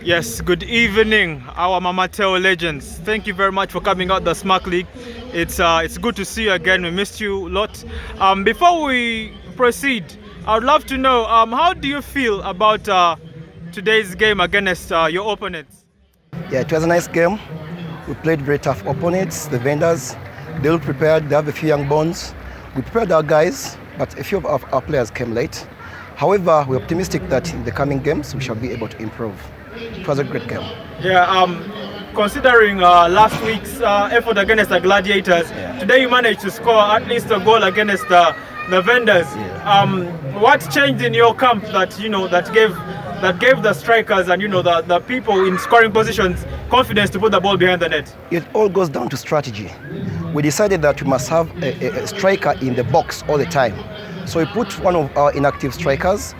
Yes, good evening, our Mama Teo legends. Thank you very much for coming out the SMAC League. It's good to see you again. We missed you a lot. Before we proceed, I would love to know how do you feel about today's game against your opponents? Yeah, it was a nice game. We played very tough opponents, the vendors. They look prepared. They have a few young bones. We prepared our guys, but a few of our players came late. However, we're optimistic that in the coming games we shall be able to improve. It was a great game. Yeah, considering last week's effort against the Gladiators, today you managed to score at least a goal against the vendors. What changed in your camp that gave the strikers and the people in scoring positions confidence to put the ball behind the net? It all goes down to strategy. We decided that we must have a striker in the box all the time. So we put one of our inactive strikers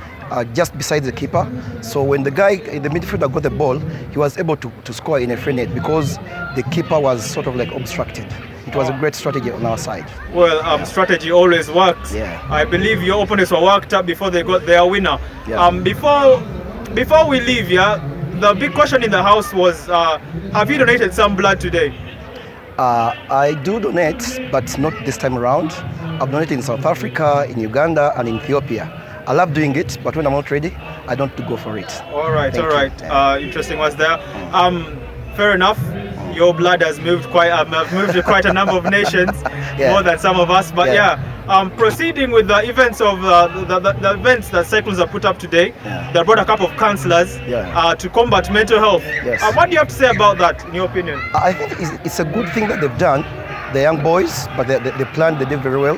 just beside the keeper. So when the guy in the midfielder got the ball, he was able to score in a free net because the keeper was sort of like obstructed. It was a great strategy on our side. Well, strategy always works. Yeah. I believe your opponents were worked up before they got their winner. Yeah. Before we leave, the big question in the house was, have you donated some blood today? I do donate, but not this time around. I've donated in South Africa, in Uganda, and in Ethiopia. I love doing it, but when I'm not ready, I don't go for it. All right. Interesting was there. Fair enough. Your blood has moved to quite a number of nations, more than some of us. But proceeding with the events of the events that Cyclones have put up today, they brought a couple of counsellors to combat mental health. Yes. What do you have to say about that, in your opinion? I think it's a good thing that they've done. The young boys, but they planned, they did very well.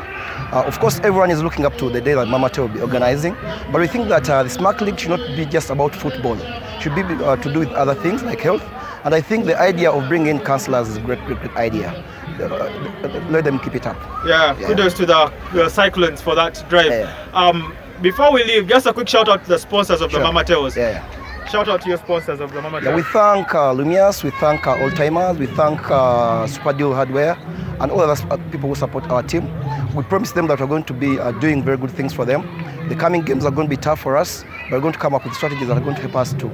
Of course, everyone is looking up to the day that Mama Teo will be organizing. But we think that the SMAC League should not be just about football. It should be to do with other things like health. And I think the idea of bringing in counsellors is a great idea. Let them keep it up. Kudos to the Cyclones for that drive. Before we leave, just a quick shout out to the sponsors of the Mama Teos. Shout out to your sponsors of the Mama Teos. We thank Lumias, we thank Old Timers, we thank Super Deal Hardware, and all other people who support our team. We promise them that we're going to be doing very good things for them. The coming games are going to be tough for us. We're going to come up with strategies that are going to help us to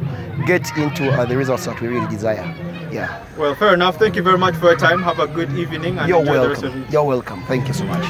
get into the results that we really desire. Well, fair enough. Thank you very much for your time. Have a good evening and enjoy the rest of it. You're welcome. Thank you so much.